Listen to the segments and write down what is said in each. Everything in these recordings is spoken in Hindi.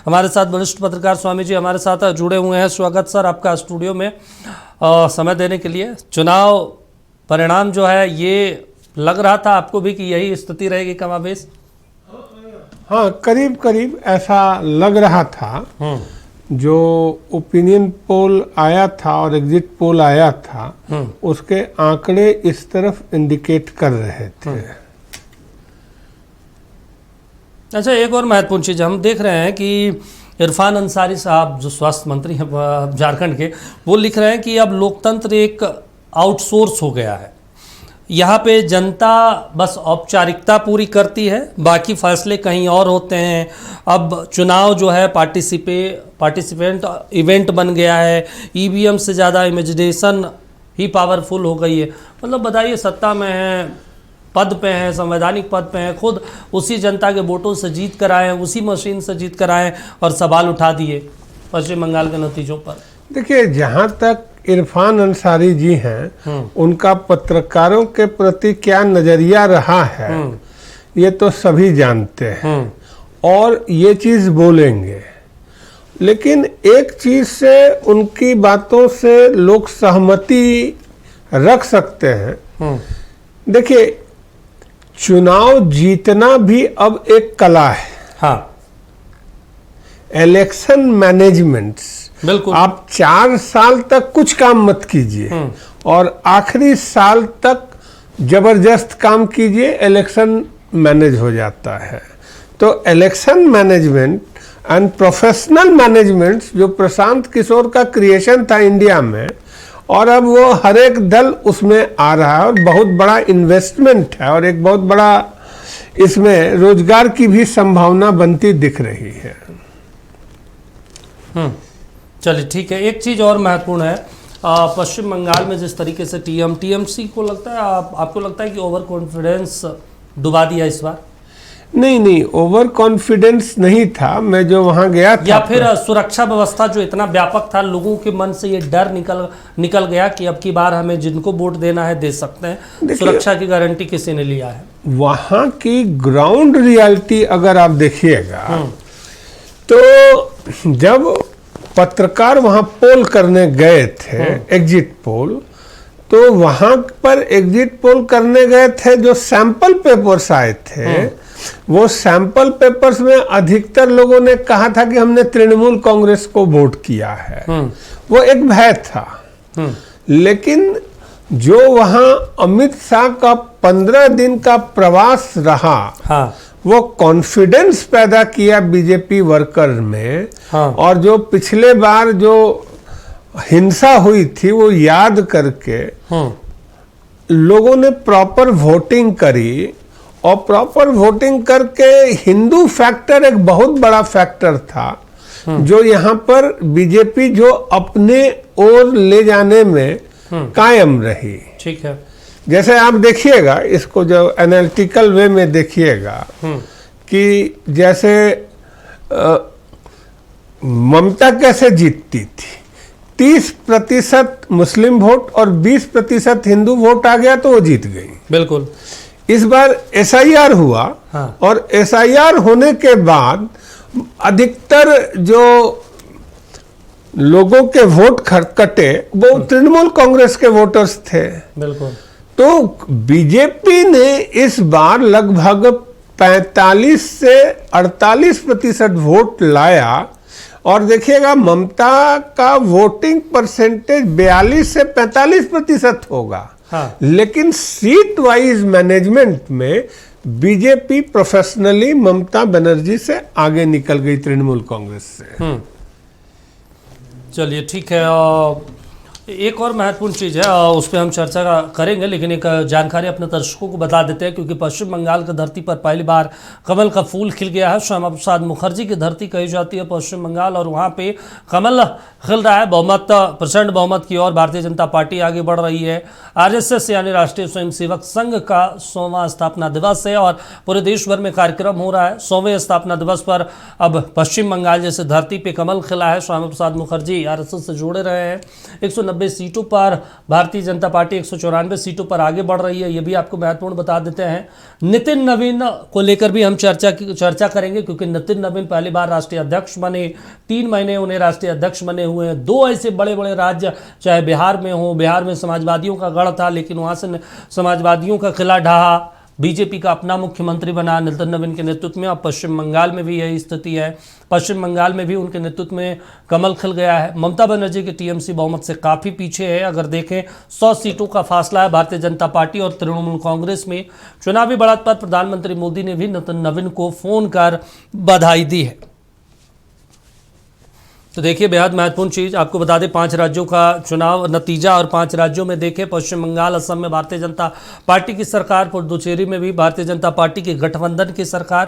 हमारे साथ वरिष्ठ पत्रकार स्वामी जी हमारे साथ जुड़े हुए हैं। स्वागत सर आपका स्टूडियो में समय देने के लिए। चुनाव परिणाम जो है ये लग रहा था आपको भी कि यही स्थिति रहेगी कमाबेश? हाँ, करीब करीब ऐसा लग रहा था। जो ओपिनियन पोल आया था और एग्जिट पोल आया था उसके आंकड़े इस तरफ इंडिकेट कर रहे थे। अच्छा, एक और महत्वपूर्ण चीज़ हम देख रहे हैं कि इरफान अंसारी साहब जो स्वास्थ्य मंत्री हैं झारखंड के, वो लिख रहे हैं कि अब लोकतंत्र एक आउटसोर्स हो गया है। यहाँ पे जनता बस औपचारिकता पूरी करती है, बाकी फैसले कहीं और होते हैं। अब चुनाव जो है पार्टिसिपेंट इवेंट बन गया है। ईवीएम से ज़्यादा इमेजिनेशन ही पावरफुल हो गई है। मतलब बताइए, सत्ता में है, पद पे हैं, संवैधानिक पद पे हैं, खुद उसी जनता के वोटों से जीत कर आए हैं, उसी मशीन से जीत कर आए हैं और सवाल उठा दिए पश्चिम बंगाल के नतीजों पर। देखिए, जहाँ तक इरफान अंसारी जी हैं, उनका पत्रकारों के प्रति क्या नजरिया रहा है ये तो सभी जानते हैं और ये चीज बोलेंगे। लेकिन एक चीज से उनकी बातों से लोग सहमति रख सकते हैं। देखिए, चुनाव जीतना भी अब एक कला है। हाँ, इलेक्शन मैनेजमेंट, बिल्कुल। आप 4 साल तक कुछ काम मत कीजिए और आखिरी साल तक जबरदस्त काम कीजिए, इलेक्शन मैनेज हो जाता है। तो election management and professional management जो प्रशांत किशोर का क्रिएशन था इंडिया में, और अब वो हर एक दल उसमें आ रहा है और बहुत बड़ा इन्वेस्टमेंट है और एक बहुत बड़ा इसमें रोजगार की भी संभावना बनती दिख रही है। चलिए ठीक है। एक चीज़ और महत्वपूर्ण है, पश्चिम बंगाल में जिस तरीके से टीएमसी को लगता है, आपको लगता है कि ओवर कॉन्फिडेंस डुबा दिया इस बार? नहीं, ओवर कॉन्फिडेंस नहीं था। मैं जो वहां गया था, या फिर सुरक्षा व्यवस्था जो इतना व्यापक था, लोगों के मन से ये डर निकल गया कि अब की बार हमें जिनको वोट देना है दे सकते हैं, सुरक्षा की गारंटी किसी ने लिया है? वहां की ग्राउंड रियलिटी अगर आप देखिएगा तो जब पत्रकार वहां पोल करने गए थे, एग्जिट पोल, तो वहां पर एग्जिट पोल करने गए थे, जो सैंपल पेपर्स आए थे वो सैंपल पेपर्स में अधिकतर लोगों ने कहा था कि हमने तृणमूल कांग्रेस को वोट किया है। वो एक भय था। लेकिन जो वहां अमित शाह का 15 दिन का प्रवास रहा, वो कॉन्फिडेंस पैदा किया बीजेपी वर्कर में। और जो पिछले बार जो हिंसा हुई थी वो याद करके लोगों ने प्रॉपर वोटिंग करी, और प्रॉपर वोटिंग करके हिंदू फैक्टर एक बहुत बड़ा फैक्टर था जो यहाँ पर बीजेपी जो अपने ओर ले जाने में कायम रही। ठीक है। जैसे आप देखिएगा इसको, जो एनालिटिकल वे में देखिएगा कि जैसे ममता कैसे जीतती थी, 30% मुस्लिम वोट और 20% हिंदू वोट आ गया तो वो जीत गई। बिल्कुल। इस बार एसआईआर हुआ और एसआईआर होने के बाद अधिकतर जो लोगों के वोट कटे वो तृणमूल कांग्रेस के वोटर्स थे। बिल्कुल। तो बीजेपी ने इस बार लगभग 45 से 48% वोट लाया, और देखिएगा ममता का वोटिंग परसेंटेज 42 से 45% होगा। लेकिन सीट वाइज मैनेजमेंट में बीजेपी प्रोफेशनली ममता बनर्जी से आगे निकल गई तृणमूल कांग्रेस से। चलिए ठीक है। एक और महत्वपूर्ण चीज़ है, उस पर हम चर्चा करेंगे, लेकिन एक जानकारी अपने दर्शकों को बता देते हैं, क्योंकि पश्चिम बंगाल की धरती पर पहली बार कमल का फूल खिल गया है। श्यामा प्रसाद मुखर्जी की धरती कही जाती है पश्चिम बंगाल, और वहाँ पे कमल खिल रहा है। प्रचंड बहुमत की ओर भारतीय जनता पार्टी आगे बढ़ रही है। आरएसएस यानी राष्ट्रीय स्वयंसेवक संघ का 100वां स्थापना दिवस है और पूरे देश भर में कार्यक्रम हो रहा है। 100वें स्थापना दिवस पर अब पश्चिम बंगाल जैसे धरती पे कमल खिला है। श्यामा प्रसाद मुखर्जी आरएसएस से जुड़े रहे हैं। 190 190 सीटों पर भारतीय जनता पार्टी 194 सीटों पर आगे बढ़ रही है, ये भी आपको महत्वपूर्ण बता देते हैं। नितिन नवीन को लेकर भी हम चर्चा करेंगे, क्योंकि नितिन नवीन पहली बार राष्ट्रीय अध्यक्ष बने, 3 महीने उन्हें राष्ट्रीय अध्यक्ष बने हुए हैं। 2 ऐसे बड़े बड़े राज्य, चाहे बिहार में हो, बिहार में समाजवादियों का गढ़ था, लेकिन वहाँ से समाजवादियों का किला ढहा, बीजेपी का अपना मुख्यमंत्री बना नितिन नवीन के नेतृत्व में। अब पश्चिम बंगाल में भी यही स्थिति है, पश्चिम बंगाल में भी उनके नेतृत्व में कमल खिल गया है। ममता बनर्जी की टीएमसी बहुमत से काफ़ी पीछे है। अगर देखें 100 सीटों का फासला है भारतीय जनता पार्टी और तृणमूल कांग्रेस में। चुनावी बढ़त पर प्रधानमंत्री मोदी ने भी नितिन नवीन को फोन कर बधाई दी है। तो देखिए, बेहद महत्वपूर्ण चीज़ आपको बता दें, 5 राज्यों का चुनाव नतीजा और 5 राज्यों में देखें, पश्चिम बंगाल, असम में भारतीय जनता पार्टी की सरकार, पुडुचेरी में भी भारतीय जनता पार्टी की गठबंधन की सरकार।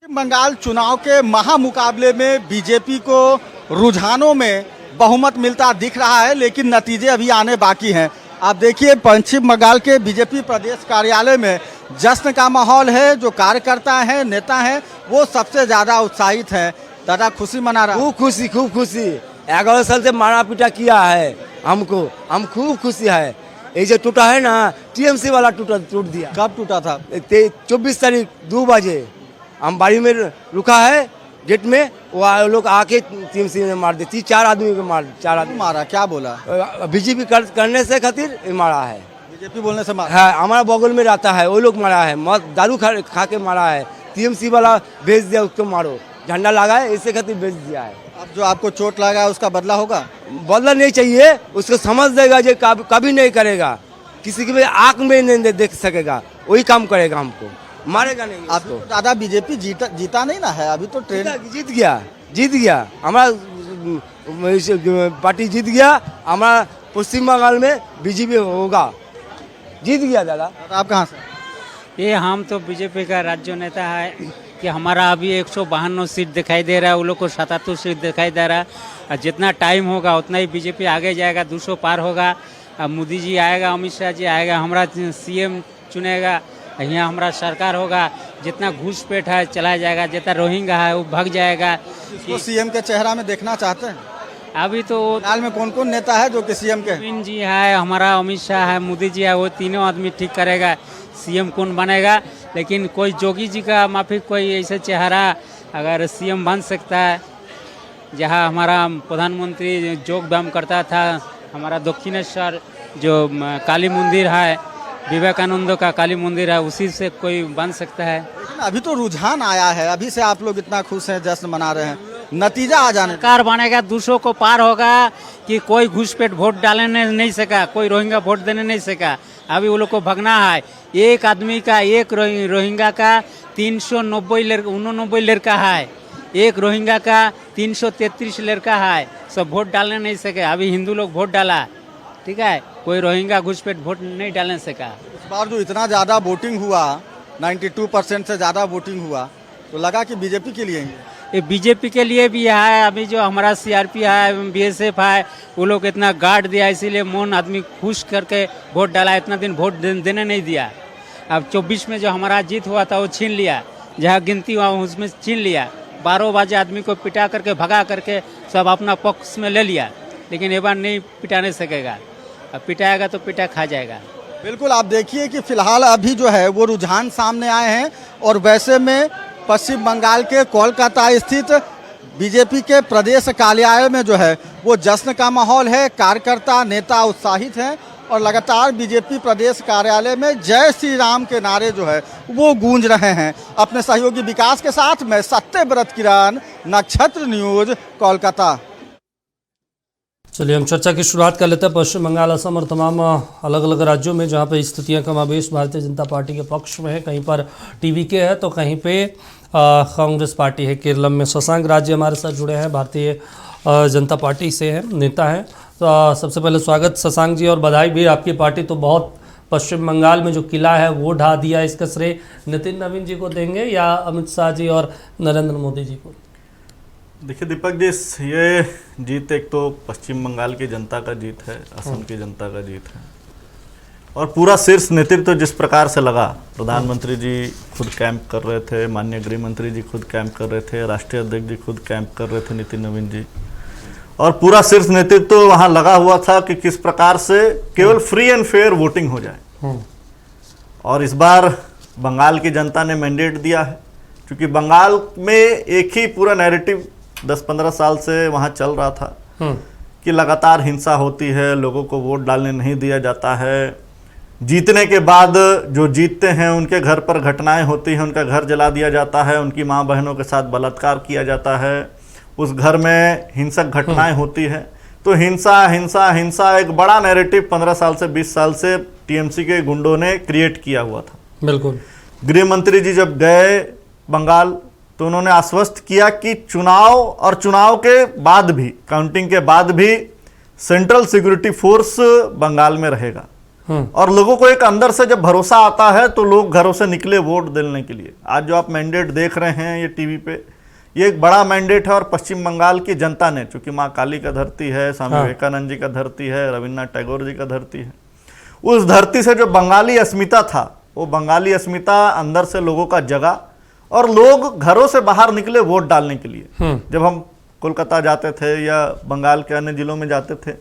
पश्चिम बंगाल चुनाव के महामुकाबले में बीजेपी को रुझानों में बहुमत मिलता दिख रहा है, लेकिन नतीजे अभी आने बाकी हैं। आप देखिए, पश्चिम बंगाल के बीजेपी प्रदेश कार्यालय में जश्न का माहौल है। जो कार्यकर्ता हैं, नेता हैं, वो सबसे ज्यादा उत्साहित हैं। दादा खुशी मना रहा, खूब खुशी 11 साल से मारा पीटा किया है हमको, हम खूब खुशी है। ये जो टूटा है ना, टीएमसी वाला टूट दिया। कब टूटा था? 24 तारीख 2 बजे हम बाड़ी में रुका है गेट में, वो लोग आके टीएमसी ने मार दी। 4 आदमी को चार आदमी मारा, क्या बोला? बीजेपी करने से खातिर मारा है, बीजेपी बोलने से मारा है। हमारा बगल में रहता है, वो लोग मारा है, मत दारू खा के मारा है। टीएमसी वाला भेज दिया, उसको मारो, झंडा लगा है, इसे खातिर भेज दिया है। अब जो आपको चोट लगा है उसका बदला होगा? बदला नहीं चाहिए, उसको समझ देगा, जो कभी नहीं करेगा, किसी की भी आंख में नहीं देख सकेगा, वही काम करेगा, हमको मारेगा नहीं। अभी तो दादा बीजेपी जीता नहीं ना है, अभी तो ट्रेन जीत गया हमारा पार्टी जीत गया। हमारा पश्चिम बंगाल में बीजेपी होगा, जीत गया दादा। आप कहाँ से? ये हम तो बीजेपी का राज्य नेता है कि हमारा अभी 152 सीट दिखाई दे रहा है, वो लोग को 77 सीट दिखाई दे रहा है। और जितना टाइम होगा उतना ही बीजेपी आगे जाएगा, 200 पार होगा। अब मोदी जी आएगा, अमित शाह जी आएगा, हमारा सीएम चुनेगा, यहाँ हमारा सरकार होगा। जितना घूसपेट है चला जाएगा, जितना रोहिंगा है वो भाग जाएगा। इसको सीएम के चेहरा में देखना चाहते हैं? अभी तो हाल में कौन कौन नेता है जो कि सीएम के? नवीन जी है, हमारा अमित शाह है, मोदी जी है, वो तीनों आदमी ठीक करेगा। सीएम कौन बनेगा, लेकिन कोई जोगी जी का माफिक कोई ऐसा चेहरा अगर सीएम बन सकता है, जहां हमारा प्रधानमंत्री योग व्यायाम करता था, हमारा दक्षिणेश्वर जो काली मंदिर है, विवेकानंद का काली मंदिर है, उसी से कोई बन सकता है। लेकिन अभी तो रुझान आया है, अभी से आप लोग इतना खुश हैं, जश्न मना रहे हैं, नतीजा आ जाने सरकार बनेगा, 200 को पार होगा कि कोई घुसपैठ वोट डालने नहीं सका, कोई रोहिंगा वोट देने नहीं सका। अभी वो लोग को भगना है। एक आदमी का, एक रोहिंगा का 389 लड़का है, एक रोहिंगा का 333 लड़का है, सब वोट डालने नहीं सके। अभी हिंदू लोग वोट डाला, ठीक है, कोई रोहिंगा घुसपैठ वोट नहीं डालने सका। इस बार जो इतना ज़्यादा वोटिंग हुआ, 92% से ज़्यादा वोटिंग हुआ, तो लगा कि बीजेपी के लिए ही है। ये बीजेपी के लिए भी है। अभी जो हमारा सीआरपी है, बीएसएफ है, वो लोग इतना गार्ड दिया, इसीलिए मोन आदमी खुश करके वोट डाला। इतना दिन वोट देने नहीं दिया। अब 24 में जो हमारा जीत हुआ था वो छीन लिया, जहाँ गिनती हुआ उसमें छीन लिया। 12 बजे आदमी को पिटा करके भगा करके सब अपना पक्ष में ले लिया, लेकिन ये बार नहीं पिटाने सकेगा। अब पिटाएगा तो पिटा खा जाएगा। बिल्कुल, आप देखिए कि फिलहाल अभी जो है वो रुझान सामने आए हैं, और वैसे में पश्चिम बंगाल के कोलकाता स्थित बीजेपी के प्रदेश कार्यालय में जो है वो जश्न का माहौल है। कार्यकर्ता, नेता उत्साहित हैं और लगातार बीजेपी प्रदेश कार्यालय में जय श्री राम के नारे जो है वो गूंज रहे हैं। अपने सहयोगी विकास के साथ मैं सत्यव्रत किरण, नक्षत्र न्यूज, कोलकाता। चलिए, हम चर्चा की शुरुआत कर लेते हैं पश्चिम बंगाल, असम और तमाम अलग अलग राज्यों में, जहां पर स्थितियां कमाबेश भारतीय जनता पार्टी के पक्ष में है। कहीं पर टीवीके है तो कहीं पे कांग्रेस पार्टी है। केरल में शशांक राज्य हमारे साथ जुड़े हैं, भारतीय जनता पार्टी से हैं, नेता हैं। तो सबसे पहले स्वागत शशांक जी, और बधाई भी। आपकी पार्टी तो बहुत पश्चिम बंगाल में जो किला है वो ढा दिया। इसका श्रेय नितिन नवीन जी को देंगे या अमित शाह जी और नरेंद्र मोदी जी को? देखिए दीपक जी, ये जीत एक तो पश्चिम बंगाल की जनता का जीत है, असम की जनता का जीत है, और पूरा शीर्ष नेतृत्व जिस प्रकार से लगा, प्रधानमंत्री जी खुद कैंप कर रहे थे, माननीय गृह मंत्री जी खुद कैंप कर रहे थे, राष्ट्रीय अध्यक्ष जी खुद कैंप कर रहे थे, नितिन नवीन जी, और पूरा शीर्ष नेतृत्व तो वहां लगा हुआ था कि किस प्रकार से केवल फ्री एंड फेयर वोटिंग हो जाए। और इस बार बंगाल की जनता ने मैंडेट दिया है, क्योंकि बंगाल में एक ही पूरा नैरेटिव 10-15 साल से वहां चल रहा था कि लगातार हिंसा होती है, लोगों को वोट डालने नहीं दिया जाता है, जीतने के बाद जो जीतते हैं उनके घर पर घटनाएं होती हैं, उनका घर जला दिया जाता है, उनकी माँ बहनों के साथ बलात्कार किया जाता है, उस घर में हिंसक घटनाएं होती हैं। तो हिंसा हिंसा हिंसा एक बड़ा नैरेटिव 15 साल से 20 साल से टीएमसी के गुंडों ने क्रिएट किया हुआ था। बिल्कुल। गृह मंत्री जी जब गए बंगाल तो उन्होंने आश्वस्त किया कि चुनाव और चुनाव के बाद भी, काउंटिंग के बाद भी सेंट्रल सिक्योरिटी फोर्स बंगाल में रहेगा। और लोगों को एक अंदर से जब भरोसा आता है तो लोग घरों से निकले वोट देने के लिए। आज जो आप मैंडेट देख रहे हैं ये टीवी पे, ये एक बड़ा मैंडेट है और पश्चिम बंगाल की जनता ने, चूंकि माँ काली का धरती है, स्वामी विवेकानंद जी का धरती है, रविन्द्रनाथ टैगोर जी का धरती है, उस धरती से जो बंगाली अस्मिता था वो बंगाली अस्मिता अंदर से लोगों का जगा और लोग घरों से बाहर निकले वोट डालने के लिए। जब हम कोलकाता जाते थे या बंगाल के अन्य जिलों में जाते थे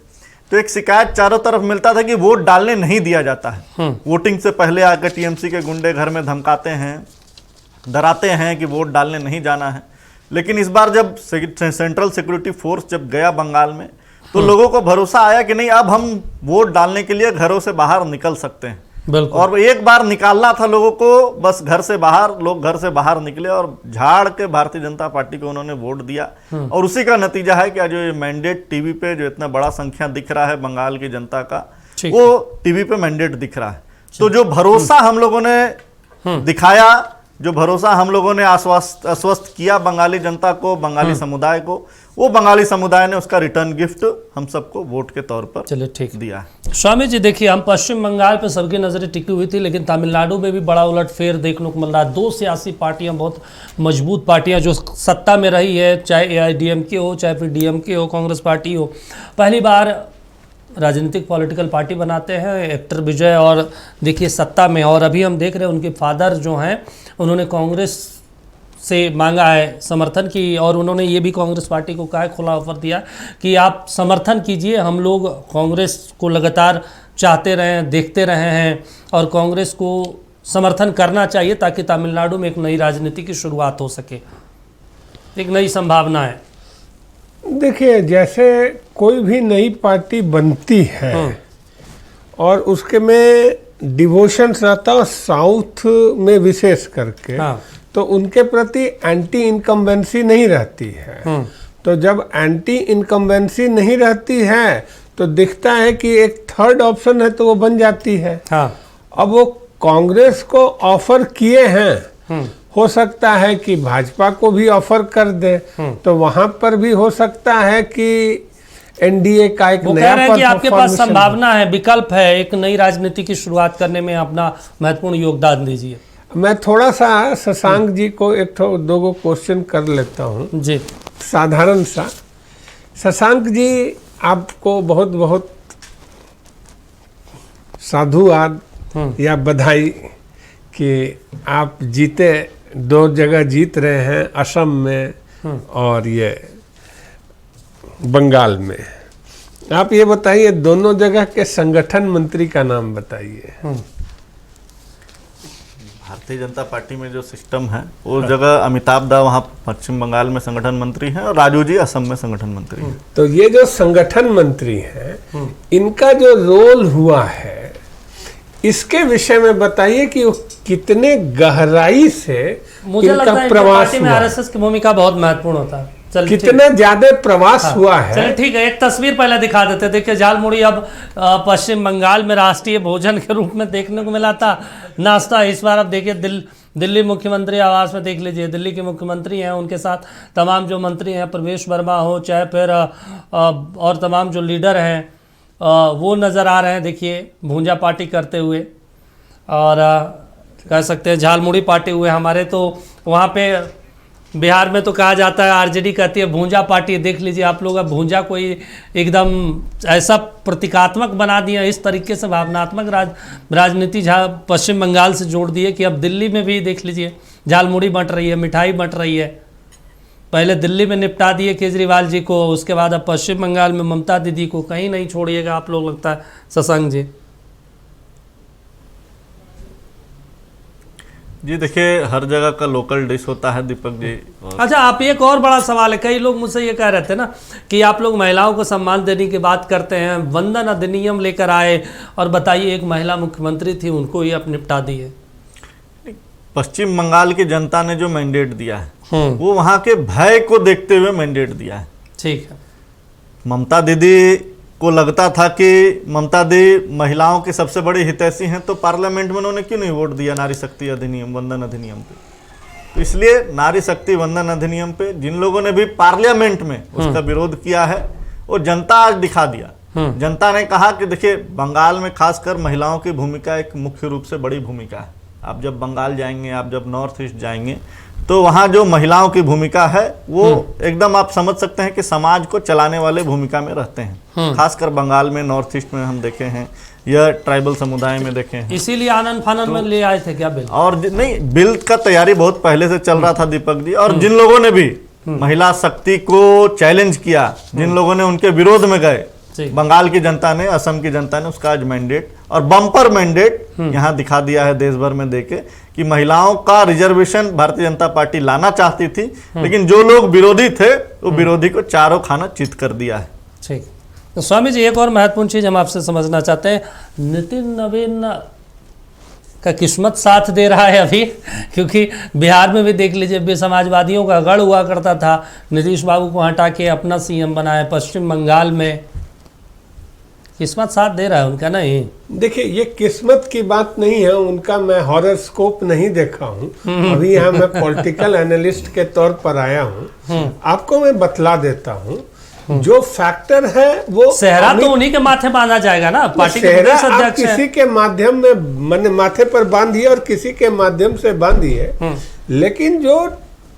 तो एक शिकायत चारों तरफ मिलता था कि वोट डालने नहीं दिया जाता है। वोटिंग से पहले आकर टीएमसी के गुंडे घर में धमकाते हैं, डराते हैं कि वोट डालने नहीं जाना है। लेकिन इस बार जब सेंट्रल सिक्योरिटी फोर्स जब गया बंगाल में तो लोगों को भरोसा आया कि नहीं, अब हम वोट डालने के लिए घरों से बाहर निकल सकते हैं। और एक बार निकालना था लोगों को, बस घर से बाहर, लोग घर से बाहर निकले और झाड़ के भारतीय जनता पार्टी को उन्होंने वोट दिया। और उसी का नतीजा है कि आज जो ये मैंडेट टीवी पे जो इतना बड़ा संख्या दिख रहा है बंगाल की जनता का, वो टीवी पे मैंडेट दिख रहा है। तो जो भरोसा हम लोगों ने दिखाया, जो भरोसा हम लोगों ने आश्वस्त किया बंगाली जनता को, बंगाली समुदाय को, वो बंगाली समुदाय ने उसका रिटर्न गिफ्ट हम सबको वोट के तौर पर चलिए ठीक दिया है। स्वामी जी देखिए, हम पश्चिम बंगाल पे सबकी नज़रें टिकी हुई थी, लेकिन तमिलनाडु में भी बड़ा उलटफेर देखने को मिल रहा है। दो सियासी पार्टियां, बहुत मजबूत पार्टियां जो सत्ता में रही है, चाहे AIADMK हो, चाहे फिर DMK हो, कांग्रेस पार्टी हो, पहली बार राजनीतिक पॉलिटिकल पार्टी बनाते हैं एक्टर विजय, और देखिए सत्ता में। और अभी हम देख रहे हैं उनके फादर जो हैं उन्होंने कांग्रेस से मांगा है समर्थन की, और उन्होंने ये भी कांग्रेस पार्टी को कहा है, खुला ऑफर दिया कि आप समर्थन कीजिए, हम लोग कांग्रेस को लगातार चाहते रहे हैं, देखते रहे हैं, और कांग्रेस को समर्थन करना चाहिए ताकि तमिलनाडु में एक नई राजनीति की शुरुआत हो सके, एक नई संभावना है। देखिए, जैसे कोई भी नई पार्टी बनती है और उसके में डिवोशंस रहता है, साउथ में विशेष करके, तो उनके प्रति एंटी इनकम्बेंसी नहीं रहती है। तो जब एंटी इनकम्बेंसी नहीं रहती है तो दिखता है कि एक थर्ड ऑप्शन है तो वो बन जाती है। अब वो कांग्रेस को ऑफर किए हैं, हो सकता है कि भाजपा को भी ऑफर कर दे, तो वहां पर भी हो सकता है कि एनडीए का एक नया पद, कि आपके पास संभावना है, विकल्प है, एक नई राजनीति की शुरुआत करने में अपना महत्वपूर्ण योगदान दीजिए। मैं थोड़ा सा शशांक जी को एक दो क्वेश्चन कर लेता हूँ जी, साधारण सा। शशांक जी, आपको बहुत बहुत साधुवाद या बधाई कि आप जीते, 2 जगह जीत रहे हैं, असम में और ये बंगाल में। आप ये बताइए, दोनों जगह के संगठन मंत्री का नाम बताइए। भारतीय जनता पार्टी में जो सिस्टम है वो जगह अमिताभ दा वहाँ पश्चिम बंगाल में संगठन मंत्री हैं और राजू जी असम में संगठन मंत्री हैं। तो ये जो संगठन मंत्री हैं, इनका जो रोल हुआ है इसके विषय में बताइए कि वो कितने गहराई से मुझे इनका लगता है प्रवास पार्टी में हुआ, RSS की भूमिका बहुत महत्वपूर्ण होता है। कितना ज्यादा प्रवास हुआ है। चलिए ठीक है, एक तस्वीर पहले दिखा देते। देखिए, झालमुड़ी अब पश्चिम बंगाल में राष्ट्रीय भोजन के रूप में देखने को मिला था, नाश्ता। इस बार अब देखिए दिल्ली मुख्यमंत्री आवास में देख लीजिए, दिल्ली के मुख्यमंत्री हैं, उनके साथ तमाम जो मंत्री हैं, प्रवेश वर्मा हो चाहे फिर और तमाम जो लीडर हैं वो नज़र आ रहे हैं। देखिए, भूंजा पार्टी करते हुए, और कह सकते हैं झालमुड़ी पार्टी हुए हमारे। तो वहाँ पे बिहार में तो कहा जाता है, RJD कहती है भूंजा पार्टी। देख लीजिए आप लोग, अब भूंजा कोई एकदम ऐसा प्रतीकात्मक बना दिया, इस तरीके से भावनात्मक राजनीति पश्चिम बंगाल से जोड़ दिए कि अब दिल्ली में भी देख लीजिए झालमुड़ी बंट रही है, मिठाई बंट रही है। पहले दिल्ली में निपटा दिए केजरीवाल जी को, उसके बाद अब पश्चिम बंगाल में ममता दीदी को, कहीं नहीं छोड़िएगा आप लोग, लगता है शशांक जी। जी देखिए, हर जगह का लोकल डिश होता है दीपक जी। अच्छा, आप एक और बड़ा सवाल है, कई लोग मुझसे ये कह रहे थे ना कि आप लोग महिलाओं को सम्मान देने की बात करते हैं, वंदन अधिनियम लेकर आए और बताइए एक महिला मुख्यमंत्री थी, उनको ही आप निपटा दिए। पश्चिम बंगाल की जनता ने जो मैंडेट दिया है वो वहां के भय को देखते हुए मैंडेट दिया है। ठीक है। ममता दीदी को लगता था कि ममता दी महिलाओं की सबसे बड़ी हितैषी हैं, तो पार्लियामेंट में उन्होंने क्यों नहीं वोट दिया नारी शक्ति अधिनियम, वंदन अधिनियम पे। तो इसलिए नारी शक्ति वंदन अधिनियम पे जिन लोगों ने भी पार्लियामेंट में उसका विरोध किया है, वो जनता आज दिखा दिया। जनता ने कहा कि देखिए, बंगाल में खासकर महिलाओं की भूमिका एक मुख्य रूप से बड़ी भूमिका है। आप जब बंगाल जाएंगे, आप जब नॉर्थ ईस्ट जाएंगे, तो वहाँ जो महिलाओं की भूमिका है वो एकदम आप समझ सकते हैं कि समाज को चलाने वाले भूमिका में रहते हैं। खासकर बंगाल में, नॉर्थ ईस्ट में हम देखे हैं, या ट्राइबल समुदाय में देखे हैं। इसीलिए आनंद फानन में ले आए थे क्या बिल? और नहीं, बिल का तैयारी बहुत पहले से चल रहा था दीपक जी। और जिन लोगों ने भी महिला शक्ति को चैलेंज किया, जिन लोगों ने उनके विरोध में गए, बंगाल की जनता ने, असम की जनता ने उसका आज मैंडेट और बम्पर मैंडेट यहाँ दिखा दिया है देश भर में देके कि महिलाओं का रिजर्वेशन भारतीय जनता पार्टी लाना चाहती थी, लेकिन जो लोग विरोधी थे वो विरोधी को चारों खाना चित कर दिया है। ठीक। तो स्वामी जी, एक और महत्वपूर्ण चीज हम आपसे समझना चाहते हैं, नितिन नवीन का किस्मत साथ दे रहा है अभी, क्योंकि बिहार में भी देख लीजिए, समाजवादियों का गढ़ हुआ करता था, नीतीश बाबू को हटा के अपना सीएम बनाए, पश्चिम बंगाल में किस्मत साथ दे रहा है उनका। नहीं, देखिए, ये किस्मत की बात नहीं है उनका, मैं हॉरोस्कोप नहीं देखा हूँ अभी, यहाँ मैं पॉलिटिकल एनालिस्ट के तौर पर आया हूँ। आपको मैं बतला देता हूँ, जो फैक्टर है वो सेहरा तो उन्हीं के माथे बांधा जाएगा ना, पार्टी के प्रदेश अध्यक्ष हैं। किसी के माध्यम में माथे पर बांधिए और किसी के माध्यम से बांधिए, लेकिन जो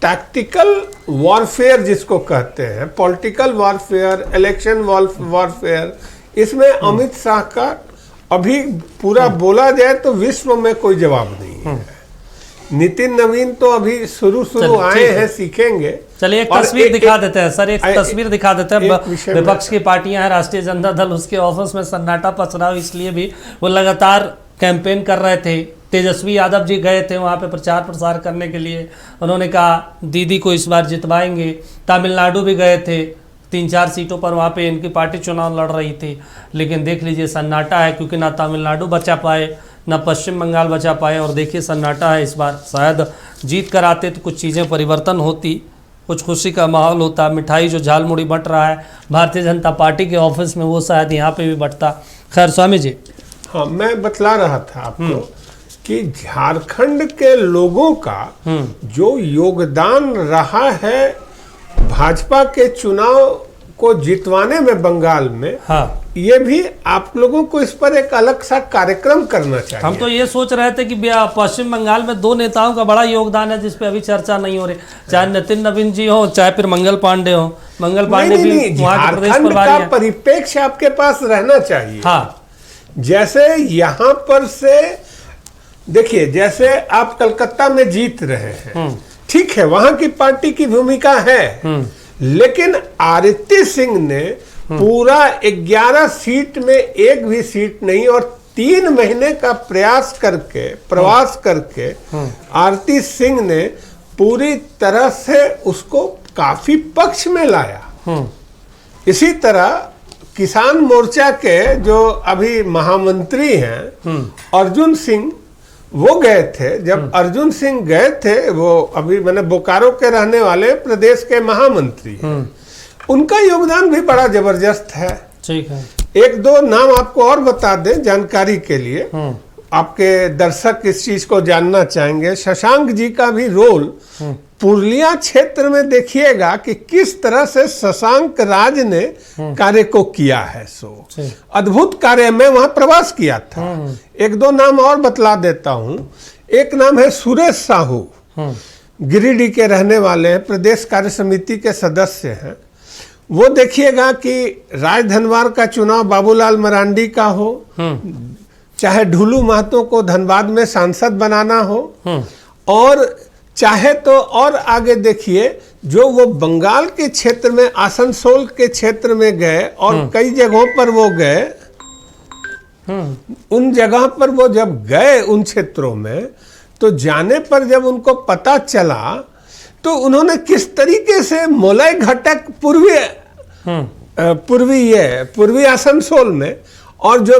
टैक्टिकल वॉरफेयर जिसको कहते हैं, पॉलिटिकल वॉरफेयर, इलेक्शन वॉरफेयर, इसमें अमित शाह का अभी पूरा बोला जाए तो विश्व में कोई जवाब नहीं है। नितिन नवीन तो अभी शुरू आए हैं, सीखेंगे। चलिए एक तस्वीर दिखा देते हैं सर, एक तस्वीर दिखा देते हैं। विपक्ष की पार्टियां हैं, राष्ट्रीय जनता दल, उसके ऑफिस में सन्नाटा पच रहा हो, इसलिए भी वो लगातार कैंपेन कर रहे थे। तेजस्वी यादव जी गए थे वहाँ पे प्रचार प्रसार करने के लिए, उन्होंने कहा दीदी को इस बार जितवाएंगे। तमिलनाडु भी गए थे, 3-4 सीटों पर वहाँ पे इनकी पार्टी चुनाव लड़ रही थी, लेकिन देख लीजिए सन्नाटा है, क्योंकि ना तमिलनाडु बचा पाए, ना पश्चिम बंगाल बचा पाए, और देखिए सन्नाटा है इस बार। शायद जीत कर आते तो कुछ चीज़ें परिवर्तन होती, कुछ खुशी का माहौल होता, मिठाई जो झालमुड़ी बंट रहा है भारतीय जनता पार्टी के ऑफिस में, वो शायद यहाँ पे भी बंटता। खैर स्वामी जी, हाँ, मैं बतला रहा था आपको कि झारखंड के लोगों का जो योगदान रहा है भाजपा के चुनाव को जितवाने में बंगाल में, हाँ, ये भी आप लोगों को इस पर एक अलग सा कार्यक्रम करना चाहिए। हम तो ये सोच रहे थे कि पश्चिम बंगाल में 2 नेताओं का बड़ा योगदान है जिसपे अभी चर्चा नहीं हो रही, चाहे नितिन नवीन जी हो, चाहे फिर मंगल पांडे हो। मंगल पांडे भी वहाँ के प्रदेश प्रभारी हैं। परिप्रेक्ष्य आपके पास रहना चाहिए। हाँ, जैसे यहाँ पर से देखिए, जैसे आप कलकत्ता में जीत रहे हैं, ठीक है, वहां की पार्टी की भूमिका है, लेकिन आरती सिंह ने पूरा 11 सीट में एक भी सीट नहीं, और 3 महीने का प्रयास करके, प्रवास करके आरती सिंह ने पूरी तरह से उसको काफी पक्ष में लाया। इसी तरह किसान मोर्चा के जो अभी महामंत्री हैं अर्जुन सिंह, वो गए थे। जब अर्जुन सिंह गए थे, वो अभी मैंने बोकारो के रहने वाले प्रदेश के महामंत्री हैं, उनका योगदान भी बड़ा जबरदस्त है। ठीक है, 1-2 नाम आपको और बता दें जानकारी के लिए, आपके दर्शक इस चीज को जानना चाहेंगे। शशांक जी का भी रोल पुरुलिया क्षेत्र में देखिएगा कि किस तरह से शशांक राज ने कार्य को किया है। सो अद्भुत कार्य में वहां प्रवास किया था। 1-2 नाम और बतला देता हूं। एक नाम है सुरेश साहू, गिरिडीह के रहने वाले हैं, प्रदेश कार्य समिति के सदस्य हैं। वो देखिएगा कि राजधनवार का चुनाव बाबूलाल मरांडी का हो, चाहे ढुलू महतो को धनबाद में सांसद बनाना हो, और चाहे तो और आगे देखिए, जो वो बंगाल के क्षेत्र में, आसनसोल के क्षेत्र में गए और कई जगहों पर वो गए, उन जगह पर वो जब गए उन क्षेत्रों में, तो जाने पर जब उनको पता चला तो उन्होंने किस तरीके से मोलय घटक पूर्वी आसनसोल में, और जो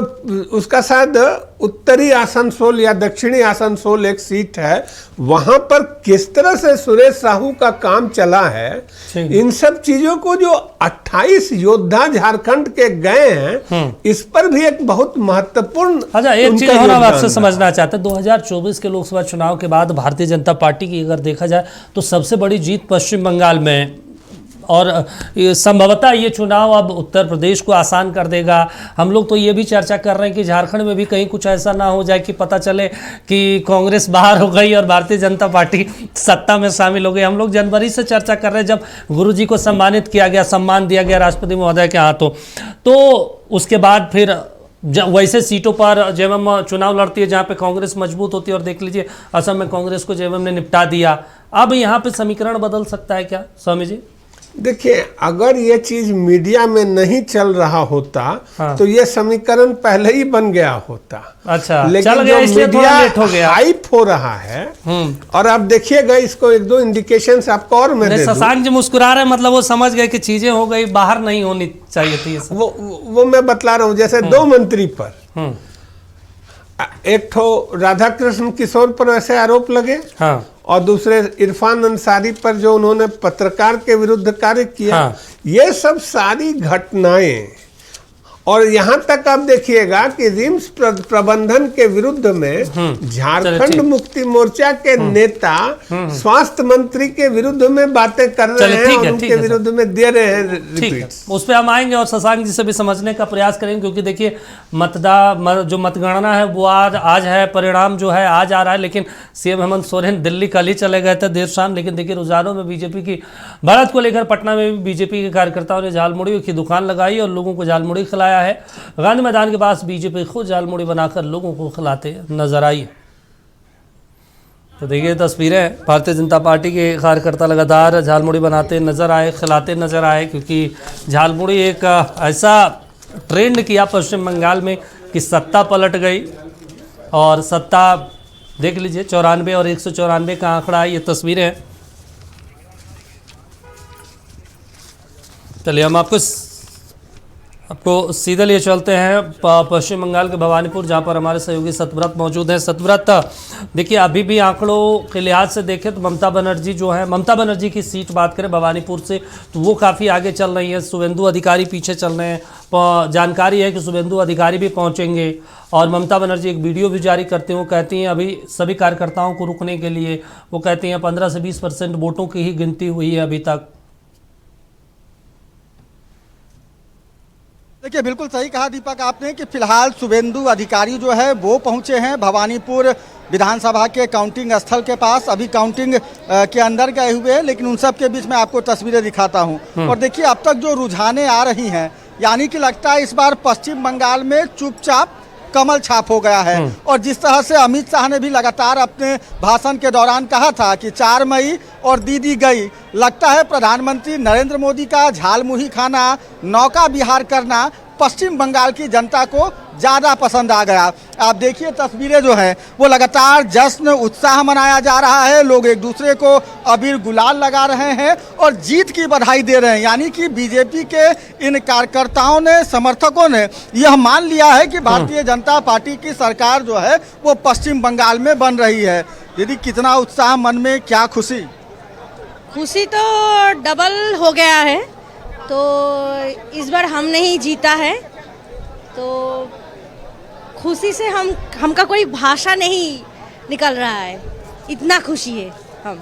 उसका शायद उत्तरी आसनसोल या दक्षिणी आसनसोल एक सीट है, वहां पर किस तरह से सुरेश साहू का काम चला है, इन सब चीजों को जो 28 योद्धा झारखंड के गए हैं, इस पर भी एक बहुत महत्वपूर्ण। अच्छा, एक चीज और आपसे समझना चाहते हैं, 2024 के लोकसभा चुनाव के बाद भारतीय जनता पार्टी की अगर देखा जाए तो सबसे बड़ी जीत पश्चिम बंगाल में, और संभवतः ये चुनाव अब उत्तर प्रदेश को आसान कर देगा। हम लोग तो ये भी चर्चा कर रहे हैं कि झारखंड में भी कहीं कुछ ऐसा ना हो जाए कि पता चले कि कांग्रेस बाहर हो गई और भारतीय जनता पार्टी सत्ता में शामिल हो गई। हम लोग जनवरी से चर्चा कर रहे हैं, जब गुरुजी को सम्मानित किया गया, सम्मान दिया गया राष्ट्रपति महोदय के हाथों, तो उसके बाद फिर वैसे सीटों पर जेएमएम चुनाव लड़ती है जहाँ पे कांग्रेस मजबूत होती है, और देख लीजिए असम में कांग्रेस को जेएमएम ने निपटा दिया। अब यहाँ पे समीकरण बदल सकता है क्या स्वामी जी? देखिए, अगर ये चीज मीडिया में नहीं चल रहा होता, हाँ। तो ये समीकरण पहले ही बन गया होता। अच्छा, लेकिन चल गया, जो इसलिए थोड़ा मीडिया लेट हो गया। हाइप हो रहा है, और आप देखिएगा इसको एक दो इंडिकेशंस आपको और मैं दे दूं। शशांक जी मुस्कुरा रहे हैं, मतलब वो समझ गए कि चीजें हो गई, बाहर नहीं होनी चाहिए थी ये सब। वो मैं बतला रहा हूँ। जैसे दो मंत्री पर, एक ठो राधा कृष्ण किशोर पर ऐसे आरोप लगे, हाँ, और दूसरे इरफान अंसारी पर जो उन्होंने पत्रकार के विरुद्ध कार्य किया। हाँ। ये सब सारी घटनाएं, और यहाँ तक आप देखिएगा कि रिम्स प्रबंधन के विरुद्ध में झारखंड मुक्ति मोर्चा के नेता स्वास्थ्य मंत्री के विरुद्ध में बातें कर रहे हैं और उनके विरुद्ध में दे रहे हैं रिपीट्स। उस पर हम आएंगे और शशांक जी से भी समझने का प्रयास करेंगे, क्योंकि देखिए जो मतगणना है वो आज है, परिणाम जो है आज आ रहा है, लेकिन सीएम हेमंत सोरेन दिल्ली कल ही चले गए थे देर शाम। लेकिन देखिए रुझानों में बीजेपी की बढ़त को लेकर पटना में भी बीजेपी के कार्यकर्ताओं ने झालमुड़ी की दुकान लगाई और लोगों को झालमुड़ी खिलाया है। गांधी मैदान के पास बीजेपी खुद झालमुड़ी बनाकर लोगों को खिलाते नजर आई। तो देखिए तस्वीरें, भारतीय जनता पार्टी के कार्यकर्ता लगातार झालमुड़ी बनाते नजर आए, खिलाते नजर आए, क्योंकि झालमुड़ी एक ऐसा ट्रेंड किया पश्चिम बंगाल में कि सत्ता पलट गई। और सत्ता देख लीजिए 94 और 194 का आंकड़ा, ये तस्वीरें हैं। चलिए हम आपको सीधे लिए चलते हैं पश्चिम बंगाल के भवानीपुर, जहां पर हमारे सहयोगी सतव्रत मौजूद हैं। सतव्रत, देखिए अभी भी आंकड़ों के लिहाज से देखें तो ममता बनर्जी जो है, ममता बनर्जी की सीट बात करें भवानीपुर से, तो वो काफ़ी आगे चल रही है। शुभेंदु अधिकारी पीछे चल रहे हैं। जानकारी है कि शुभेंदु अधिकारी भी पहुंचेंगे और ममता बनर्जी एक वीडियो भी जारी करते हैं। वो कहती हैं अभी सभी कार्यकर्ताओं को रुकने के लिए, वो कहती हैं 15 से 20% वोटों की ही गिनती हुई है अभी तक। देखिए, बिल्कुल सही कहा दीपक आपने कि फिलहाल शुभेंदु अधिकारी जो है वो पहुंचे हैं भवानीपुर विधानसभा के काउंटिंग स्थल के पास। अभी काउंटिंग के अंदर गए हुए हैं, लेकिन उन सब के बीच में आपको तस्वीरें दिखाता हूं। और देखिए अब तक जो रुझाने आ रही हैं, यानी कि लगता है इस बार पश्चिम बंगाल में चुपचाप कमल छाप हो गया है। और जिस तरह से अमित शाह ने भी लगातार अपने भाषण के दौरान कहा था कि 4 मई और दीदी गई, लगता है प्रधानमंत्री नरेंद्र मोदी का झालमुड़ी खाना, नौका विहार करना पश्चिम बंगाल की जनता को ज़्यादा पसंद आ गया। आप देखिए तस्वीरें जो हैं वो लगातार जश्न उत्साह मनाया जा रहा है। लोग एक दूसरे को अबीर गुलाल लगा रहे हैं और जीत की बधाई दे रहे हैं। यानी कि बीजेपी के इन कार्यकर्ताओं ने, समर्थकों ने यह मान लिया है कि भारतीय जनता पार्टी की सरकार जो है वो पश्चिम बंगाल में बन रही है। दीदी, कितना उत्साह मन में, क्या खुशी? खुशी तो डबल हो गया है। तो इस बार हमने ही जीता है, तो खुशी से हमका कोई भाषा नहीं निकल रहा है, इतना खुशी है हम।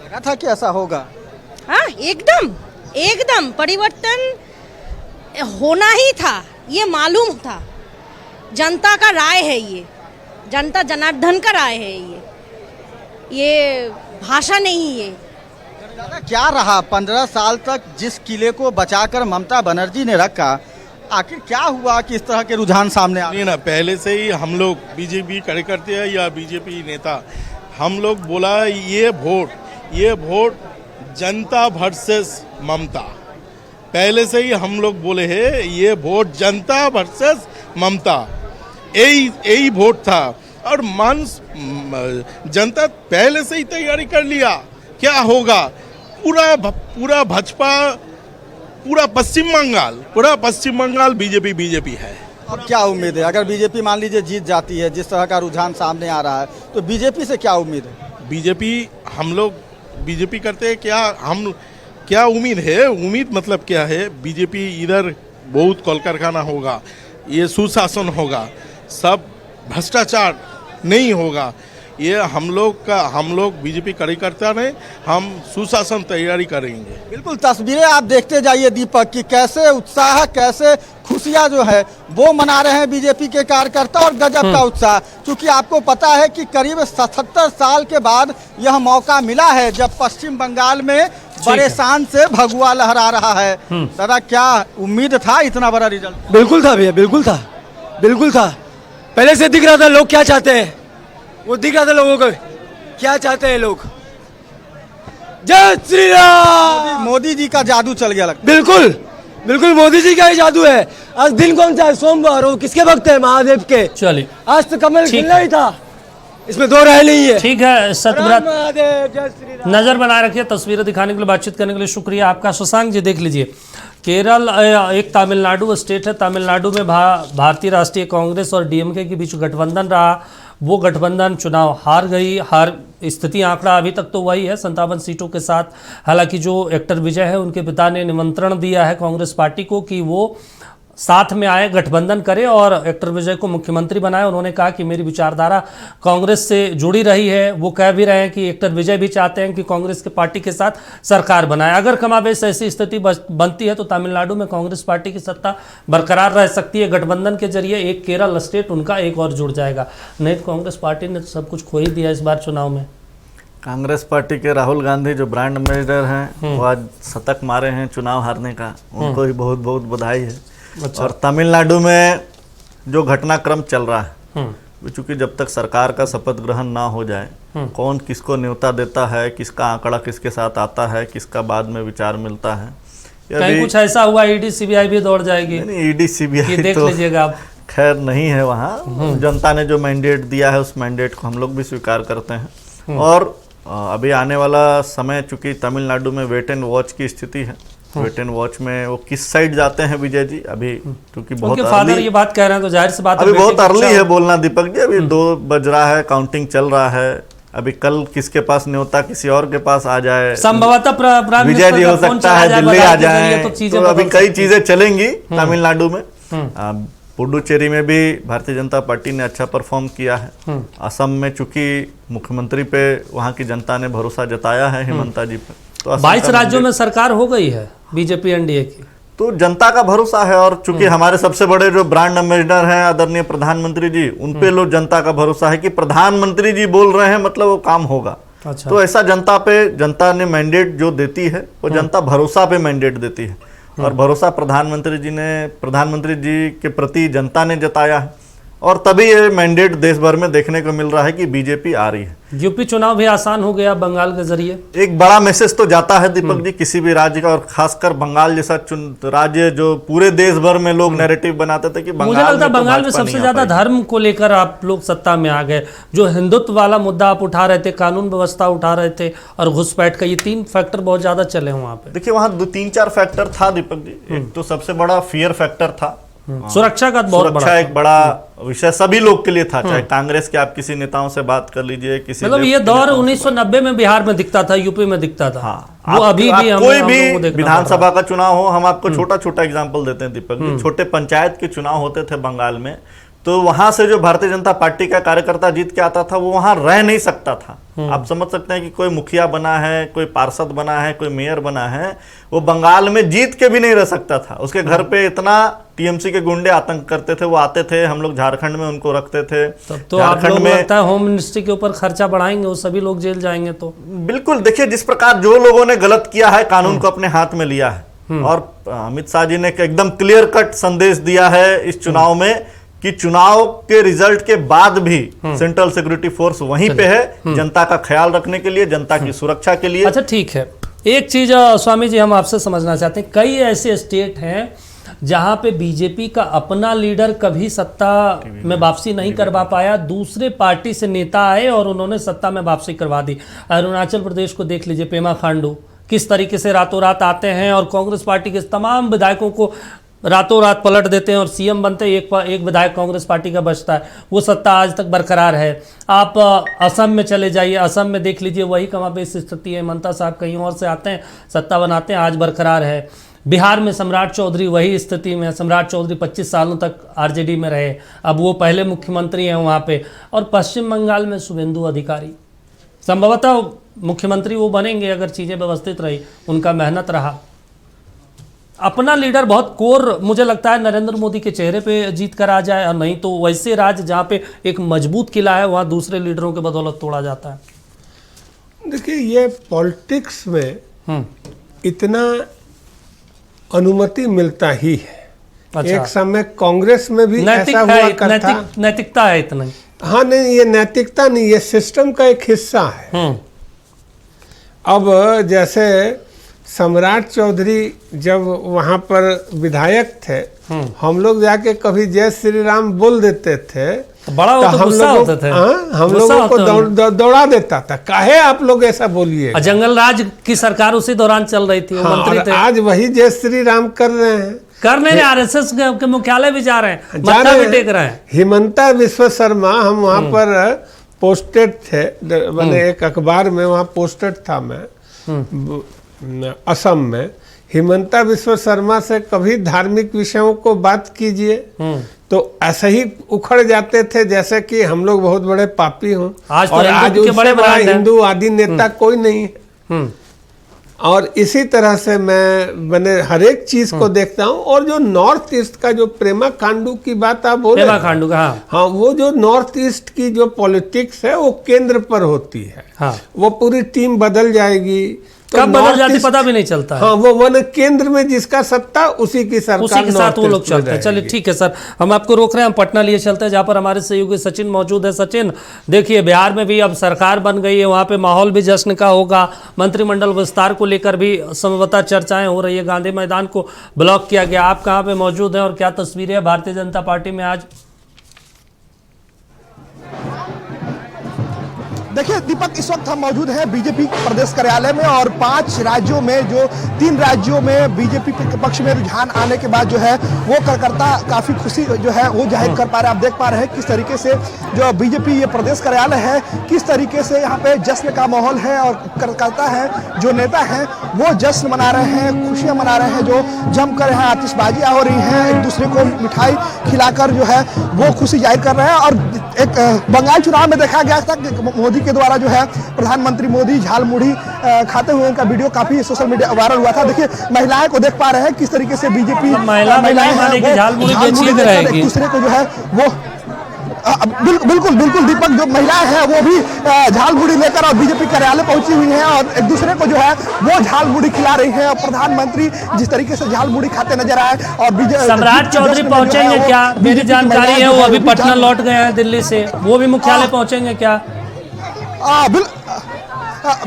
लगा था कि ऐसा होगा? हाँ, एकदम परिवर्तन होना ही था, ये मालूम था। जनता का राय है ये, जनता जनार्दन का राय है ये भाषा नहीं है। क्या रहा 15 साल तक जिस किले को बचाकर ममता बनर्जी ने रखा, आखिर क्या हुआ कि इस तरह के रुझान सामने आ? नहीं ना, पहले से ही हम लोग बीजेपी कार्यकर्ता या बीजेपी नेता हम लोग बोला ये वोट जनता वर्सेस ममता। पहले से ही हम लोग बोले हैं ये वोट जनता वर्सेस ममता, यही वोट था। और जनता पहले से ही तैयारी कर लिया क्या होगा। पूरा भाजपा, पूरा पश्चिम बंगाल बीजेपी है। अब क्या उम्मीद है अगर बीजेपी मान लीजिए जीत जाती है, जिस तरह का रुझान सामने आ रहा है, तो बीजेपी से क्या उम्मीद है? बीजेपी, हम लोग बीजेपी करते हैं क्या, हम क्या उम्मीद है, उम्मीद मतलब क्या है, बीजेपी इधर बहुत कल कारखाना होगा, ये सुशासन होगा, सब भ्रष्टाचार नहीं होगा। ये हम लोग बीजेपी कार्यकर्ता ने हम सुशासन तैयारी करेंगे। बिल्कुल, तस्वीरें आप देखते जाइए दीपक कि कैसे उत्साह, कैसे खुशियां जो है वो मना रहे हैं बीजेपी के कार्यकर्ता, और गजब का उत्साह। क्योंकि आपको पता है कि करीब 77 साल के बाद यह मौका मिला है जब पश्चिम बंगाल में बड़े शान से भगवा लहरा रहा है। दादा, क्या उम्मीद था इतना बड़ा रिजल्ट? बिल्कुल था भैया, बिल्कुल था। पहले से दिख रहा था लोग क्या चाहते हैं, वो दिख रहा था लोगों को क्या चाहते हैं लोग। जय श्री राम। मोदी जी का जादू चल गया लगता बिल्कुल मोदी जी का ही जादू है। आज दिन कौन सा है? सोमवार। वो किसके भक्त है? महादेव के। चलिए, आज तो कमल खिलना ही था, इसमें दो राय नहीं है। ठीक है सतव्रत, महादेव, जय श्री राम। नजर बनाए रखिए। तस्वीरें दिखाने के लिए, बातचीत करने के लिए शुक्रिया आपका। शशांक जी, देख लीजिए, केरल एक तमिलनाडु स्टेट है। तमिलनाडु में भारतीय राष्ट्रीय कांग्रेस और डीएमके के बीच गठबंधन रहा। वो गठबंधन चुनाव हार गई। स्थिति आंकड़ा अभी तक तो वही है, 57 सीटों के साथ। हालांकि जो एक्टर विजय है, उनके पिता ने निमंत्रण दिया है कांग्रेस पार्टी को कि वो साथ में आए, गठबंधन करे और एक्टर विजय को मुख्यमंत्री बनाए। उन्होंने कहा कि मेरी विचारधारा कांग्रेस से जुड़ी रही है। वो कह भी रहे हैं कि एक्टर विजय भी चाहते हैं कि कांग्रेस के पार्टी के साथ सरकार बनाए। अगर कमाबेश ऐसी स्थिति बनती है तो तमिलनाडु में कांग्रेस पार्टी की सत्ता बरकरार रह सकती है। गठबंधन के जरिए एक केरल स्टेट उनका एक और जुड़ जाएगा। नहीं तो कांग्रेस पार्टी ने सब कुछ खो ही दिया इस बार चुनाव में। कांग्रेस पार्टी के राहुल गांधी जो ब्रांड एम्बेसडर हैं, वो आज शतक मारे हैं चुनाव हारने का, उनको भी बहुत बहुत बधाई है। अच्छा। और तमिलनाडु में जो घटनाक्रम चल रहा है, चूंकि जब तक सरकार का शपथ ग्रहण ना हो जाए, कौन किसको न्योता देता है, किसका आंकड़ा किसके साथ आता है, किसका बाद में विचार मिलता है, कहीं कुछ ऐसा हुआ ईडी सीबीआई भी दौड़ जाएगी। नहीं, ईडी सीबीआई देख तो लीजिएगा आप, खैर नहीं है वहाँ। जनता ने जो मैंडेट दिया है उस मैंडेट को हम लोग भी स्वीकार करते हैं। और अभी आने वाला समय, चूंकि तमिलनाडु में वेट एंड वॉच की स्थिति है, वेट एंड वॉच में वो किस साइड जाते हैं विजय जी, अभी क्योंकि बहुत फादर ये बात कह रहे हैं तो जाहिर सी बात है अभी बहुत अर्ली है बोलना दीपक जी। अभी 2 बज रहा है, काउंटिंग चल रहा है। अभी कल किसके पास न्योता किसी और के पास आ जाए, संभवतः विजय जी हो सकता है दिल्ली आ जाए, तो अभी कई चीजें चलेंगी तमिलनाडु में। पुडुचेरी में भी भारतीय जनता पार्टी ने अच्छा परफॉर्म किया है। असम में चूंकि मुख्यमंत्री पे वहां की जनता ने भरोसा जताया है हिमंता जी पे, तो 22 राज्यों में सरकार हो गई है बीजेपी एनडीए की, तो जनता का भरोसा है। और चूंकि हमारे सबसे बड़े जो ब्रांड एम्बेसडर हैं आदरणीय प्रधानमंत्री जी, उन पे लोग जनता का भरोसा है कि प्रधानमंत्री जी बोल रहे हैं मतलब वो काम होगा। अच्छा। तो ऐसा जनता ने मैंडेट जो देती है वो जनता भरोसा पे मैंडेट देती है, और भरोसा प्रधानमंत्री जी के प्रति जनता ने जताया है। और तभी ये मैंडेट देश भर में देखने को मिल रहा है कि बीजेपी आ रही है। यूपी चुनाव भी आसान हो गया बंगाल के जरिए। एक बड़ा मैसेज तो जाता है दीपक जी किसी भी राज्य का, और खासकर बंगाल जैसा राज्य जो पूरे देश भर में लोग नैरेटिव बनाते थे कि मुझे लगता है बंगाल में सबसे ज्यादा धर्म को लेकर आप लोग सत्ता में आ गए। जो हिंदुत्व वाला मुद्दा आप उठा रहे थे, कानून व्यवस्था उठा रहे थे, और घुसपैठ का, ये 3 फैक्टर बहुत ज्यादा चले वहाँ पे। देखिए वहाँ 2-3-4 फैक्टर था दीपक जी। एक तो सबसे बड़ा फियर फैक्टर था, सुरक्षा का बहुत सुरक्षा एक बड़ा विषय सभी लोग के लिए था। चाहे कांग्रेस के आप किसी नेताओं से बात कर लीजिए, किसी मतलब ये दौर 1990 में बिहार में दिखता था, यूपी में दिखता था। हाँ, वो अभी भी कोई भी विधानसभा का चुनाव हो, हम आपको छोटा छोटा एग्जांपल देते हैं दीपक जी। छोटे पंचायत के चुनाव होते थे बंगाल में, तो वहां से जो भारतीय जनता पार्टी का कार्यकर्ता जीत के आता था वो वहां रह नहीं सकता था। आप समझ सकते हैं कि कोई मुखिया बना है, कोई पार्षद बना है, कोई मेयर बना है, वो बंगाल में जीत के भी नहीं रह सकता था। उसके घर पे इतना टीएमसी के गुंडे आतंक करते थे, वो आते थे, हम लोग झारखंड में उनको रखते थे। तो आप लोग लगता है होम मिनिस्ट्री के ऊपर खर्चा बढ़ाएंगे, वो सभी लोग जेल जाएंगे। तो बिल्कुल, देखिए जिस प्रकार जो लोगों ने गलत किया है, कानून को अपने हाथ में लिया है, और अमित शाह जी ने एकदम क्लियर कट संदेश दिया है इस चुनाव में कि चुनाव के रिजल्ट के बाद भी सेंट्रल सिक्योरिटी फोर्स वहीं पे है, जनता का ख्याल रखने के लिए, जनता की सुरक्षा के लिए। अच्छा ठीक है, एक चीज स्वामी जी हम आपसे समझना चाहते हैं, कई ऐसे स्टेट हैं जहां पे बीजेपी का अपना लीडर कभी सत्ता में वापसी नहीं करवा पाया, दूसरे पार्टी से नेता आए और उन्होंने सत्ता में वापसी करवा दी। अरुणाचल प्रदेश को देख लीजिए, पेमा खांडू किस तरीके से रातों रात आते हैं और कांग्रेस पार्टी के तमाम विधायकों को रातों रात पलट देते हैं और सीएम बनते हैं, एक विधायक कांग्रेस पार्टी का बचता है, वो सत्ता आज तक बरकरार है। आप असम में चले जाइए, असम में देख लीजिए वही कमापेश स्थिति है, ममता साहब कहीं और से आते हैं, सत्ता बनाते हैं, आज बरकरार है। बिहार में सम्राट चौधरी वही स्थिति में, सम्राट चौधरी 25 सालों तक आरजेडी में रहे, अब वो पहले मुख्यमंत्री हैं वहाँ पे। और पश्चिम बंगाल में शुभेंदु अधिकारी संभवतः मुख्यमंत्री वो बनेंगे अगर चीज़ें व्यवस्थित रही, उनका मेहनत रहा। अपना लीडर बहुत कोर, मुझे लगता है नरेंद्र मोदी के चेहरे पे जीत कर आ जाए, और नहीं तो वैसे राज्य जहाँ पे एक मजबूत किला है वहाँ दूसरे लीडरों के बदौलत तोड़ा जाता है। देखिए, ये पॉलिटिक्स में इतना अनुमति मिलता ही है। अच्छा। एक समय कांग्रेस में भी ऐसा हुआ करता। नैतिकता है इतना। हाँ नहीं, ये नैतिकता नहीं, ये सिस्टम का एक हिस्सा है। अब जैसे सम्राट चौधरी जब वहाँ पर विधायक थे, हम लोग जाके कभी जय श्री राम बोल देते थे, बड़ा तो हम लोगों को दौड़ा देता था, काहे आप लोग ऐसा बोलिए। जंगल राज की सरकार उसी दौरान चल रही थी, हाँ, मंत्री थे। आज वही जय श्री राम कर रहे हैं, कर नहीं रहे, आरएसएस के मुख्यालय भी जा रहे हैं, मत्था भी टेक रहे हैं। हिमंता विश्व शर्मा, हम वहाँ पर पोस्टेड थे, मैंने एक अखबार में वहाँ पोस्टेड था मैं, असम में। हिमंता विश्व शर्मा से कभी धार्मिक विषयों को बात कीजिए तो ऐसे ही उखड़ जाते थे जैसे कि हम लोग बहुत बड़े पापी हों। आज तो और आज उससे बड़ा हिंदू आदि नेता कोई नहीं है। और इसी तरह से मैंने हर एक चीज को देखता हूँ। और जो नॉर्थ ईस्ट का जो पेमा खांडू की बात आप बोले, पेमा खांडू का, हाँ, वो जो नॉर्थ ईस्ट की जो पॉलिटिक्स है वो केंद्र पर होती है। हाँ। वो पूरी टीम बदल जाएगी, तो कब बदल जाती पता भी नहीं चलता है। हाँ, वो वन केंद्र में जिसका सत्ता उसी की सरकार, उसी के साथ वो लोग चलते हैं। चलिए ठीक है सर, हम आपको रोक रहे हैं, हम पटना लिए चलते हैं जहाँ पर हमारे सहयोगी सचिन मौजूद है। सचिन, देखिए बिहार में भी अब सरकार बन गई है, वहाँ पे माहौल भी जश्न का होगा, मंत्रिमंडल विस्तार को लेकर भी संभवतः चर्चाएं हो रही है, गांधी मैदान को ब्लॉक किया गया। आप कहाँ पे मौजूद हैं और क्या तस्वीरें है भारतीय जनता पार्टी में आज? देखिए दीपक, इस वक्त हम मौजूद हैं बीजेपी प्रदेश कार्यालय में और 5 राज्यों में, जो 3 राज्यों में बीजेपी के पक्ष में रुझान आने के बाद जो है वो कार्यकर्ता काफी खुशी जो है वो जाहिर कर पा रहे हैं। आप देख पा रहे हैं किस तरीके से जो बीजेपी ये प्रदेश कार्यालय है, किस तरीके से यहाँ पे जश्न का माहौल है और कार्यकर्ता है, जो नेता हैं वो जश्न मना रहे हैं, खुशियां मना रहे हैं, जो जमकर यहाँ आतिशबाजियां हो रही हैं, एक दूसरे को मिठाई खिलाकर जो है वो खुशी जाहिर कर रहे हैं। और एक बंगाल चुनाव में देखा गया था कि मोदी के द्वारा जो है प्रधानमंत्री मोदी झालमुड़ी खाते हुए उनका वीडियो काफी सोशल मीडिया वायरल हुआ था। देखिए महिलाएं को देख पा रहे हैं किस तरीके से बीजेपी महिलाएं एक दूसरे को जो है वो बिल्कुल दीपक, जो महिलाएं हैं वो भी झालमुड़ी लेकर और बीजेपी कार्यालय पहुंची हुई हैं और एक दूसरे को जो है वो झालमुड़ी खिला रही हैं। और प्रधानमंत्री जिस तरीके से झालमुड़ी खाते नजर आए और सम्राट चौधरी पहुंचेंगे क्या? मेरी जानकारी है वो अभी पटना लौट गए हैं दिल्ली से, वो भी मुख्यालय पहुंचेंगे क्या?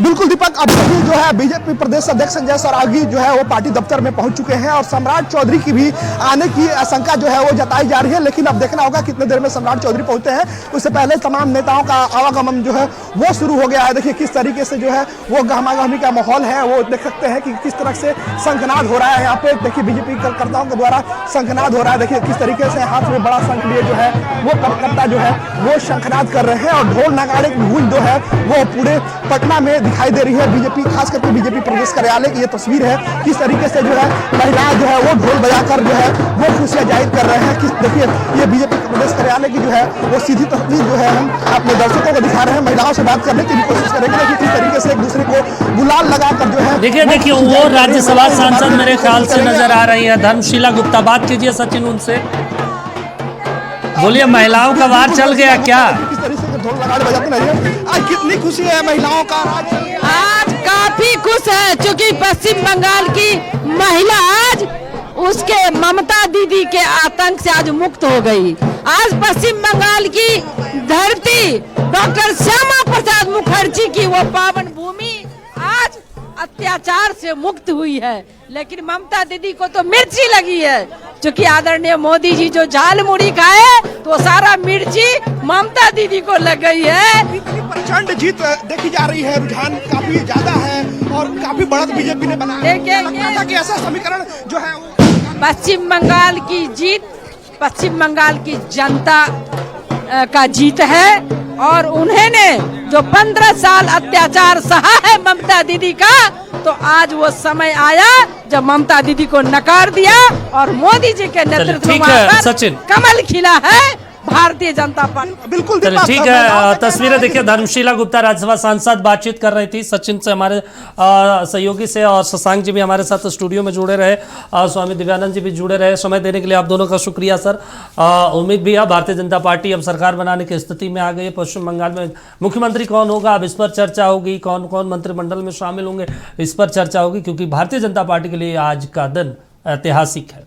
बिल्कुल दीपक, अब तक जो है बीजेपी प्रदेश अध्यक्ष संजय सरावगी जो है वो पार्टी दफ्तर में पहुंच चुके हैं और सम्राट चौधरी की भी आने की आशंका जो है वो जताई जा रही है। लेकिन अब देखना होगा कितने देर में सम्राट चौधरी पहुंचते हैं। उससे पहले तमाम नेताओं का आवागमन जो है वो शुरू हो गया है। देखिए किस तरीके से जो है वो गहमागहमी का माहौल है, वो देख सकते हैं कि किस तरह से शंखनाद हो रहा है। यहाँ पे देखिए बीजेपी कार्यकर्ताओं के द्वारा शंखनाद हो रहा है। देखिए किस तरीके से हाथ में बड़ा शंख लिए जो है वो कार्यकर्ता जो है वो शंखनाद कर रहे हैं और ढोल नगाड़े की गूंज जो है वो पूरे पटना में दिखाई दे रही है। बीजेपी, खास करके बीजेपी प्रदेश कार्यालय की ये तस्वीर है, किस तरीके से जो है महिलाएं जो है वो ढोल बजाकर जो है वो खुशियां जाहिर कर रहे हैं। किस देखिए ये बीजेपी प्रदेश कार्यालय की जो है वो सीधी तस्वीर जो है हम अपने दर्शकों को दिखा रहे हैं। महिलाओं से बात करने की भी कोशिश करेंगे कि किस तरीके से एक दूसरे को गुलाल लगाकर जो है देखिए वो राज्यसभा सांसद मेरे ख्याल से नजर आ रही है, धर्मशीला गुप्ता। बात कीजिए सचिन उनसे, बोलिए महिलाओं का वार चल गया क्या? किस तरीके से ढोल नगाड़े बजाते हैं, आज कितनी खुशी है महिलाओं का? आज काफी खुश है क्योंकि पश्चिम बंगाल की महिला आज उसके ममता दीदी के आतंक से आज मुक्त हो गई। आज पश्चिम बंगाल की धरती डॉक्टर श्यामा प्रसाद मुखर्जी की वो पावन भूमि आज अत्याचार से मुक्त हुई है। लेकिन ममता दीदी को तो मिर्ची लगी है, क्योंकि आदरणीय मोदी जी जो झाल मुड़ी खाए तो सारा मिर्ची ममता दीदी को लग गई है। इतनी प्रचंड जीत देखी जा रही है, रुझान काफी ज्यादा है और काफी बढ़त बीजेपी ने बनाया है। लगता था कि ऐसा समीकरण जो है पश्चिम बंगाल की जीत पश्चिम बंगाल की जनता का जीत है और उन्होंने जो 15 साल अत्याचार सहा है ममता दीदी का, तो आज वो समय आया जब ममता दीदी को नकार दिया और मोदी जी के नेतृत्व में सचिन कमल खिला है भारतीय जनता पार्टी। बिल्कुल ठीक है, तस्वीरें देखिए, धर्मशीला गुप्ता राज्यसभा सांसद बातचीत कर रही थी सचिन से, हमारे सहयोगी से, और शशांक जी भी हमारे साथ स्टूडियो में जुड़े रहे, स्वामी दिव्यानंद जी भी जुड़े रहे। समय देने के लिए आप दोनों का शुक्रिया सर। उम्मीद भी है भारतीय जनता पार्टी अब सरकार बनाने की स्थिति में आ गई है। पश्चिम बंगाल में मुख्यमंत्री कौन होगा, अब इस पर चर्चा होगी, कौन कौन मंत्रिमंडल में शामिल होंगे इस पर चर्चा होगी, क्योंकि भारतीय जनता पार्टी के लिए आज का दिन ऐतिहासिक है।